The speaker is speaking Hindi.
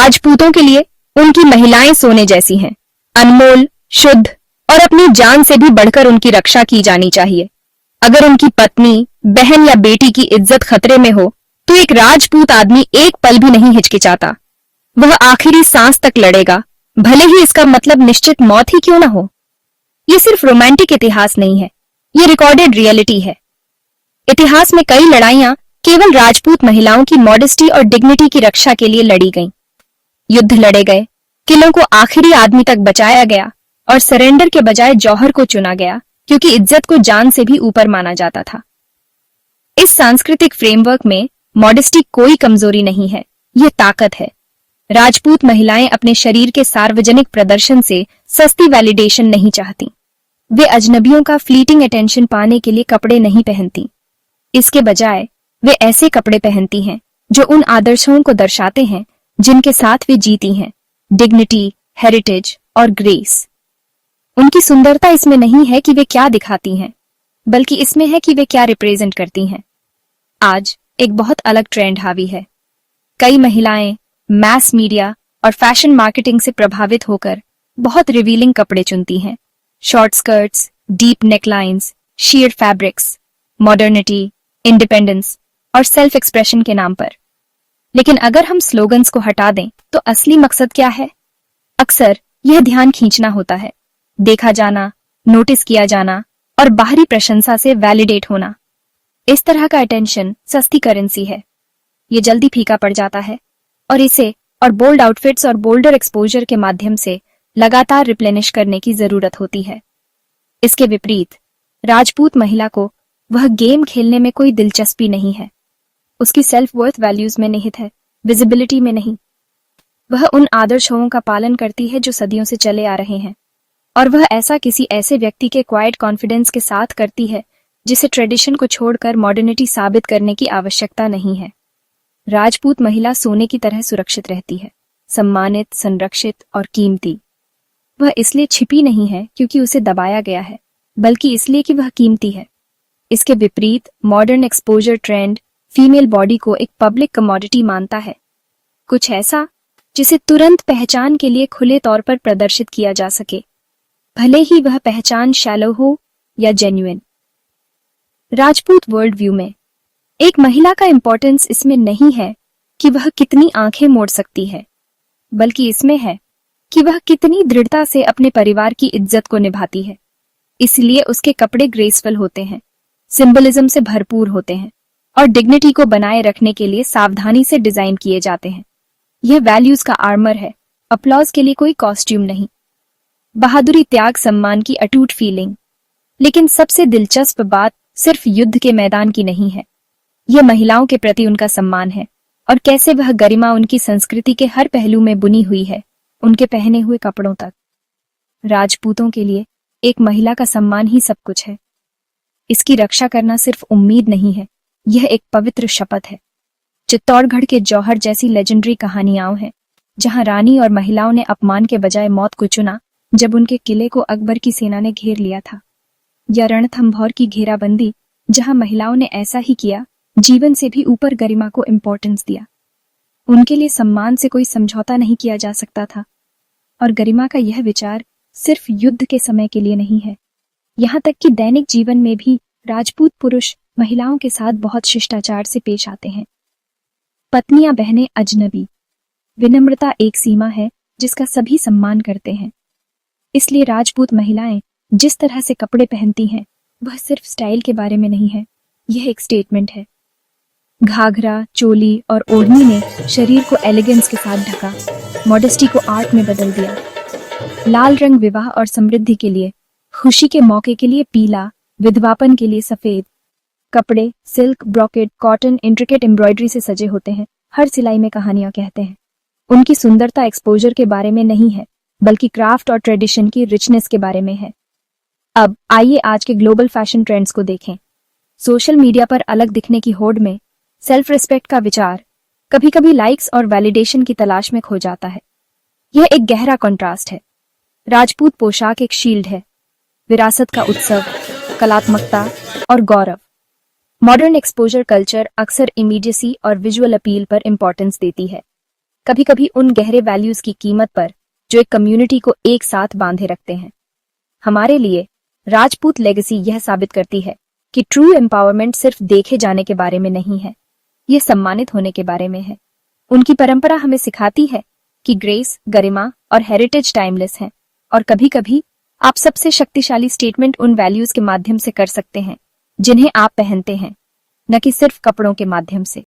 राजपूतों के लिए उनकी महिलाएं सोने जैसी हैं, अनमोल, शुद्ध और अपनी जान से भी बढ़कर उनकी रक्षा की जानी चाहिए। अगर उनकी पत्नी, बहन या बेटी की इज्जत खतरे में हो तो एक राजपूत आदमी एक पल भी नहीं हिचकिचाता। वह आखिरी सांस तक लड़ेगा, भले ही इसका मतलब निश्चित मौत ही क्यों न हो। यह सिर्फ रोमांटिक इतिहास नहीं है, यह रिकॉर्डेड रियलिटी है। इतिहास में कई लड़ाइयां केवल राजपूत महिलाओं की मॉडेस्टी और डिग्निटी की रक्षा के लिए लड़ी गईं। युद्ध लड़े गए, किलों को आखिरी आदमी तक बचाया गया और सरेंडर के बजाय जौहर को चुना गया, क्योंकि इज्जत को जान से भी ऊपर माना जाता था। इस सांस्कृतिक फ्रेमवर्क में मॉडेस्टी कोई कमजोरी नहीं है, यह ताकत है। राजपूत महिलाएं अपने शरीर के सार्वजनिक प्रदर्शन से सस्ती वैलिडेशन नहीं चाहती। वे अजनबियों का फ्लीटिंग अटेंशन पाने के लिए कपड़े नहीं पहनती। इसके बजाय वे ऐसे कपड़े पहनती हैं जो उन आदर्शों को दर्शाते हैं जिनके साथ वे जीती हैं, डिग्निटी, हेरिटेज और ग्रेस। उनकी सुंदरता इसमें नहीं है कि वे क्या दिखाती हैं, बल्कि इसमें है कि वे क्या रिप्रेजेंट करती हैं। आज एक बहुत अलग ट्रेंड हावी है। कई महिलाएं मैस मीडिया और फैशन मार्केटिंग से प्रभावित होकर बहुत रिवीलिंग कपड़े चुनती हैं। Short skirts, deep necklines, sheer fabrics, modernity, independence और सेल्फ एक्सप्रेशन के नाम पर। लेकिन अगर हम स्लोगन्स को हटा दें तो असली मकसद क्या है? अक्सर यह ध्यान खींचना होता है, देखा जाना, नोटिस किया जाना और बाहरी प्रशंसा से वैलिडेट होना। इस तरह का अटेंशन सस्ती करेंसी है, ये जल्दी फीका पड़ जाता है और इसे और बोल्ड आउटफिट्स और बोल्डर एक्सपोजर के माध्यम से लगातार रिप्लेनिश करने की जरूरत होती है। इसके विपरीत राजपूत महिला को वह गेम खेलने में कोई दिलचस्पी नहीं है। उसकी सेल्फ वर्थ वैल्यूज में निहित है, विजिबिलिटी में नहीं। वह उन आदर्शों का पालन करती है जो सदियों से चले आ रहे हैं, और वह ऐसा किसी ऐसे व्यक्ति के क्वाइट कॉन्फिडेंस के साथ करती है जिसे ट्रेडिशन को छोड़कर मॉडर्निटी साबित करने की आवश्यकता नहीं है। राजपूत महिला सोने की तरह सुरक्षित रहती है, सम्मानित, संरक्षित और कीमती। वह इसलिए छिपी नहीं है क्योंकि उसे दबाया गया है, बल्कि इसलिए कि वह कीमती है। इसके विपरीत modern exposure trend female body को एक पब्लिक कमोडिटी मानता है, कुछ ऐसा जिसे तुरंत पहचान के लिए खुले तौर पर प्रदर्शित किया जा सके, भले ही वह पहचान शैलो हो या जेन्युइन। राजपूत वर्ल्ड व्यू में एक महिला का इंपॉर्टेंस इसमें नहीं है कि वह कितनी आंखें मोड़ सकती है, बल्कि इसमें है कि वह कितनी दृढ़ता से अपने परिवार की इज्जत को निभाती है। इसलिए उसके कपड़े ग्रेसफुल होते हैं, सिंबलिज्म से भरपूर होते हैं और डिग्निटी को बनाए रखने के लिए सावधानी से डिजाइन किए जाते हैं। यह वैल्यूज का आर्मर है, अपलॉज के लिए कोई कॉस्ट्यूम नहीं। बहादुरी, त्याग, सम्मान की अटूट फीलिंग। लेकिन सबसे दिलचस्प बात सिर्फ युद्ध के मैदान की नहीं है, यह महिलाओं के प्रति उनका सम्मान है और कैसे वह गरिमा उनकी संस्कृति के हर पहलू में बुनी हुई है, उनके पहने हुए कपड़ों तक। राजपूतों के लिए एक महिला का सम्मान ही सब कुछ है। इसकी रक्षा करना सिर्फ उम्मीद नहीं है, यह एक पवित्र शपथ है। चित्तौड़गढ़ के जौहर जैसी लेजेंडरी कहानियां हैं जहां रानी और महिलाओं ने अपमान के बजाय मौत को चुना जब उनके किले को अकबर की सेना ने घेर लिया था, या रणथंभौर की घेराबंदी जहां महिलाओं ने ऐसा ही किया, जीवन से भी ऊपर गरिमा को इंपॉर्टेंस दिया। उनके लिए सम्मान से कोई समझौता नहीं किया जा सकता था। और गरिमा का यह विचार सिर्फ युद्ध के समय के लिए नहीं है, यहाँ तक कि दैनिक जीवन में भी राजपूत पुरुष महिलाओं के साथ बहुत शिष्टाचार से पेश आते हैं। पत्नियां, बहनें, अजनबी। विनम्रता एक सीमा है जिसका सभी सम्मान करते हैं। इसलिए राजपूत महिलाएं जिस तरह से कपड़े पहनती हैं वह सिर्फ स्टाइल के बारे में नहीं है, यह एक स्टेटमेंट है। घाघरा, चोली और ओढ़नी ने शरीर को एलिगेंस के साथ ढका, मॉडेस्टी को आर्ट में बदल दिया। लाल रंग विवाह और समृद्धि के लिए, खुशी के मौके के लिए पीला, विधवापन के लिए सफेद। कपड़े silk, brocade, cotton, intricate embroidery से सजे होते हैं, हर सिलाई में कहानियां कहते हैं। उनकी सुंदरता एक्सपोजर के बारे में नहीं है, बल्कि क्राफ्ट और ट्रेडिशन की रिचनेस के बारे में है। अब आइए आज के ग्लोबल फैशन ट्रेंड्स को देखें। सोशल मीडिया पर अलग दिखने की होड़ में सेल्फ रिस्पेक्ट का विचार कभी कभी लाइक्स और वैलिडेशन की तलाश में खो जाता है। यह एक गहरा कॉन्ट्रास्ट है। राजपूत पोशाक एक शील्ड है, विरासत का उत्सव, कलात्मकता और गौरव। मॉडर्न एक्सपोजर कल्चर अक्सर इमीडिएसी और विजुअल अपील पर इंपॉर्टेंस देती है। कभी कभी उन गहरे वैल्यूज की कीमत पर जो एक कम्युनिटी को एक साथ बांधे रखते हैं। हमारे लिए राजपूत लेगेसी यह साबित करती है कि ट्रू एम्पावरमेंट सिर्फ देखे जाने के बारे में नहीं है, ये सम्मानित होने के बारे में है। उनकी परंपरा हमें सिखाती है कि ग्रेस, गरिमा और हेरिटेज टाइमलेस हैं, और कभी कभी आप सबसे शक्तिशाली स्टेटमेंट उन वैल्यूज के माध्यम से कर सकते हैं जिन्हें आप पहनते हैं, न कि सिर्फ कपड़ों के माध्यम से।